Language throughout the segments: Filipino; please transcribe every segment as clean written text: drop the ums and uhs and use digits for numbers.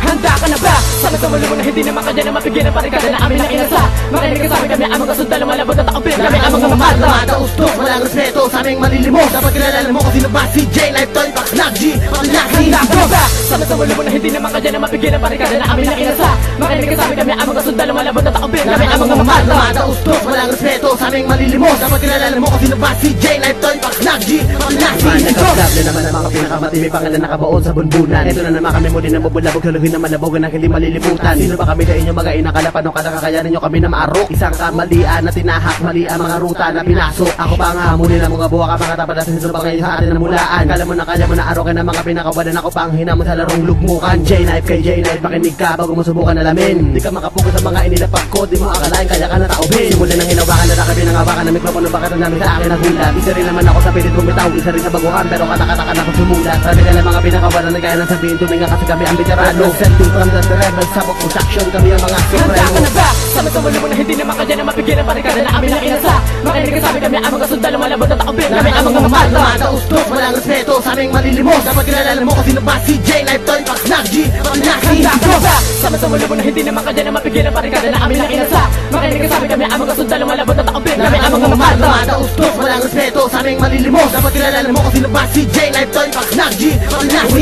Handa ka na ba? Sana sa mulo mo na hindi naman kanya na mapigilan parikada na amin ang inasa. Makinig ka sa amin, kami ang mga sundalo malabot at takapin. Kami ang mga mata, ustos, walang respeto sa aming malilimos. Dapat kilala mo kung sino ba si J, Lifetime, Paklag G, Paklag G. Handa ka na ba? Sana sa mulo mo na hindi naman kanya na mapigilan parikada na amin ang inasa. Makinig ka sa amin, kami ang mga sundalo malabot at takapin. Kami ang mga mata, ustos, walang respeto sa aming malilimos. Dapat kilala mo kung sino ba si J, Lifetime, Paklag G, Paklag G. Nagkablable naman ang mga pinakamatibay pangalan nakabaon sa bunbunan. Ito na naman kami muli na mabulabog, haluhin na malabogan ng hindi malilimutan. Sino ba kami sa inyo mga inakalapan o kadakakayanin nyo kami na maarok? Isang kamalian na tinahak, mali ang mga ruta na pinasok. Ako pa nga muli na mga buwa ka mga tapat at sino ba ngayon sa atin na mulaan? Kala mo na kaya mo na arokin ang mga pinakawalan. Ako pa ang hinamon sa larong lugmukan. J-Knife kay J-Knife, pakinig ka bago mo subukan alamin. Di ka makapokus sa mga inilapak ko, di mo akalain kaya ka na taubin. Simulan ng hinawakan na nakabi ng hawakan ng mikropono, bakit ang dami sa akin nagulat? Isa rin naman ako sa pilit bumitaw, isa rin sa baguhan, pero katakatakan ako sumulat. Sabi ka lang mga pinakawalan na kaya nang sabihin, tuminga kasi kami ang veterano. Sending from the rebel, sabok production, kami ang mga supremo. Handa ka na ba? Sama sa mulo mo na hindi naman kanya na mapigilan parikada na amin ang inasa. Makinig ka sa amin, kami ang mga sundalo malabot at takapin. Kami ang mga mata, ustos, walang respeto sa aming malilimos. Dapat kilala mo kung sino ba si J, Lifetime, Paklag G, Paklag G. Handa ka na ba? Sama sa mulo mo na hindi naman kanya na mapigilan parikada na amin ang inasa. Makinig ka sa amin, kami ang mga sundalo malabot at takapin. Kami ang mga mata, ustos, walang respeto sa aming malilimos. Dapat kilala mo kung sino ba si J, Lifetime, Paklag G, Paklag G.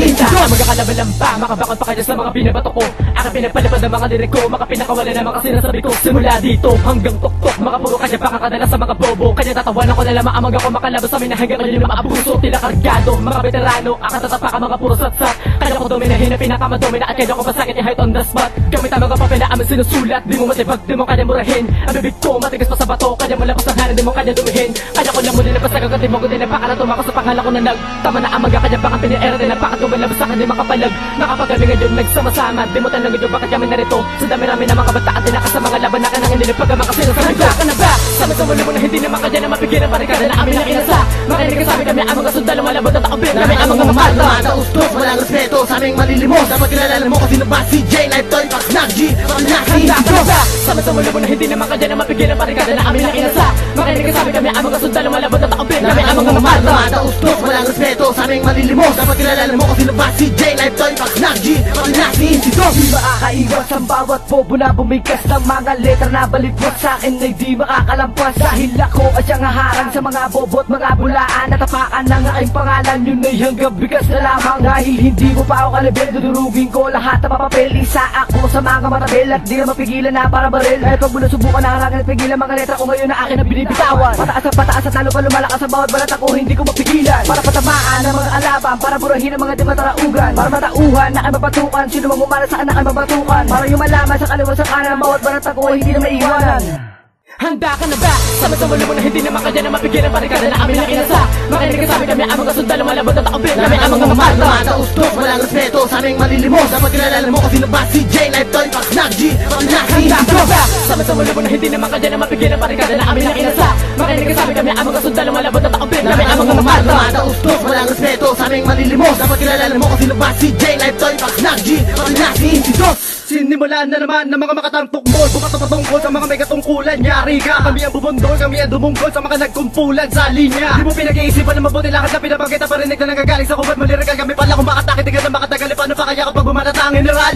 Magkakalaban lang ba? Makabakot pa kayo sa mga binabato ko. Aking pinagpalipad ng mga lirik ko, makapinakawala na mga sinasabi ko. Simula dito hanggang tuktok, mga puro kanya baka kadala sa mga bobo. Kanya tatawanan ko na lamang amag ako makalabas sa amin na hanggang ngayon yung mga abuso. Tila kargado, mga veterano, aking tatapaka mga puro satsat. Kanya ko dominahin na pinakamadumina at kaya ko pasakit i-height on the spot. Gamit ang mga papel na amin sinusulat, di mo matibag, di mo kanya murahin. Ang bibig ko matigas pa sa bato, kanya malabas ng hanin, di mo kanya dumihin. Kanya ko lang muli na pasagag at di mo ko din napaka na tumako sa pangalan ko na tama na amaga kanya baka piniera din napaka tumalabas sa akin di makapalag. Nakapagabi ngayon nagsama-sama, di mo talaga yung bakit kami narito. Sa dami-rami na mga kabataan tinakas sa mga laban na kanang inilipag ang mga sinasabi ko. Handa ka na ba? Sama sa mulo mo na hindi naman kanya na mapigilan parikada na amin ang inasa. Makinig ka sa amin, kami ang mga sundalo malabot at takapin. Kami ang mga mata, ustos, walang respeto sa aming malilimos. Dapat kilala mo kung sino ba si J, Lifetime, Paklag G, Paklag G. Handa ka na ba? Sama sa mulo mo na hindi naman kanya na mapigilan parikada na amin ang inasa. Makinig ka sa amin, kami ang mga sundalo malabot at takapin. Kami ang mga mata, ustos, walang respeto sa aming malilimos. Dapat kilala mo kung sino ba si J, Lifetime, Paklag G, Paklag G. Di makakaiwas ang bawat bobo na bumigas ng mga letra na balitwat sa akin ay di makakalampas. Dahil ako ay siyang haharang sa mga bobot, mga bulaan at tapakan ng aking pangalan. Yun ay hanggang bigas na lamang. Dahil hindi mo pa ako kalibel, dudurugin ko lahat na papapel. Isa ako sa mga matabel at di na mapigilan na para baril. At pag mula subukan na harangin at pigilan mga letra ko ngayon na akin na binibitawan. Pataas at lalo pa lumalakas ang bawat balat ako hindi ko mapigilan. Para patamaan ang mga alaban, para burahin ang mga di mataraugan. Para matauhan na ay mapatukan, sino mang umala saan na ay mabatukan. Para yung malaman sa kaliwa sa kanan, bawat balat ako ay hindi na maiiwanan. Handa ka na ba? Sama sa mulo mo na hindi naman kanya na mapigilan parikada na amin ang inasa. Makinig ka sa amin, kami ang mga sundalo malabot at takapin. Kami ang mga mata, ustos, walang respeto sa aming malilimos. Dapat kilala mo kung sino ba si J, Lifetime, Paklag G, Paklag G. Handa ka na ba? Sama sa mulo mo na hindi naman kanya na mapigilan parikada na amin ang inasa. Makinig ka sa amin, kami ang mga sundalo malabot at takapin. Kami ang mga mata, ustos, walang respeto sa aming malilimos. Dapat kilala mo kung sino ba si J, Lifetime, Paklag G, Paklag G. Sinimulan na naman ng mga makatantok mo. Bumato patungkol sa mga may katungkulan. Yari ka, kami ang bubundol, kami ang dumungkol sa mga nagkumpulan sa linya. Di mo pinag-iisipan na mabuti lakad na pinapagkita parinig na nagagaling sa kubat malirigal. Kami pala kung makatake, di ka na makatagal. Paano pa kaya kapag bumanata ang general?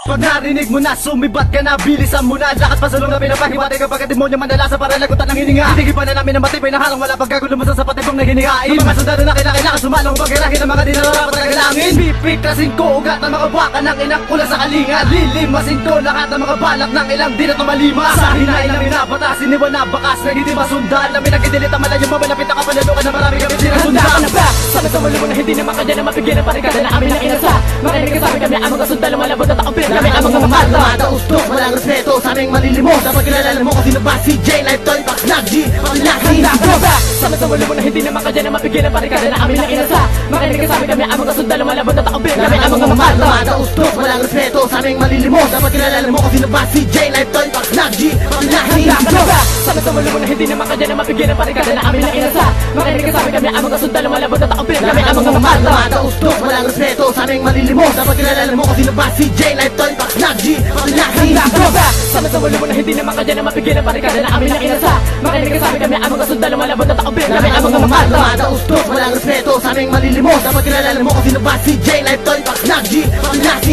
Pag narinig mo na, sumibat ka na, bilisan mo na. Lakas pasulong na pinapahiwatay kapag demonyo manalasa para lagutan ng hininga. Hindi pa na namin ang matibay na halang wala pagkagulo mo sa patibong na hinihain. Ng mga sundalo na kailangan sumalong pagkirahin ng mga dinarapat na galangin. Pipitrasin ko ugat ng mga baka ng inang kula sa kalinga. Lilimasin ko lahat ng mga balak ng ilang di na tumalima. Sa hinain namin nabatas, siniwan na bakas na hindi masundan. Namin nagkidilit ang malayo mamalapit na kapanalukan na marami kami sinasundan. Handa ka na ba? Sana sa mulo mo na hindi naman kanya na mapigilan parikada na amin ang inasa. Makinig ka sa amin, kami ang mga sundalo malabot at takapin. Kami ang mga mata, ustos, walang respeto sa aming malilimos. Dapat kilala mo kung sino ba si J, Lifetime, Paklag G, Paklag G. Handa ka na ba? Sama sa mulo mo na hindi naman kanya na mapigilan parikada na amin ang inasa. Makinig ka sa amin, kami ang mga sundalo malabot at takapin. Kami ang mga mata, ustos, walang respeto sa aming malilimos. Dapat kilala mo kung sino ba si J, Lifetime, Paklag G, Paklag G. Handa ka na ba? Sama sa sa mulo mo na hindi naman kanya na mapigyan ang parikada na amin ang inasa. Makinig ka sa amin, kami ang mga sundalo malabot na taong pinag kami ang mga mamata. Ustos, walang respeto sa aming malilimos. Dapat kilala mo kung sino ba si J, Life Toy, Paknag G, Paknag Handa ka na ba? Sama sa mulo mo na hindi naman kanya na mapigyan ang parikada na amin ang inasa. Makinig ka sa amin, kami ang mga sundalo malabot na taong pinag kami ang mga mamata. Ustos, walang respeto sa aming malilimos. Dapat kilala mo kung sino ba si J, Life Toy, Paknag G, Paknag G,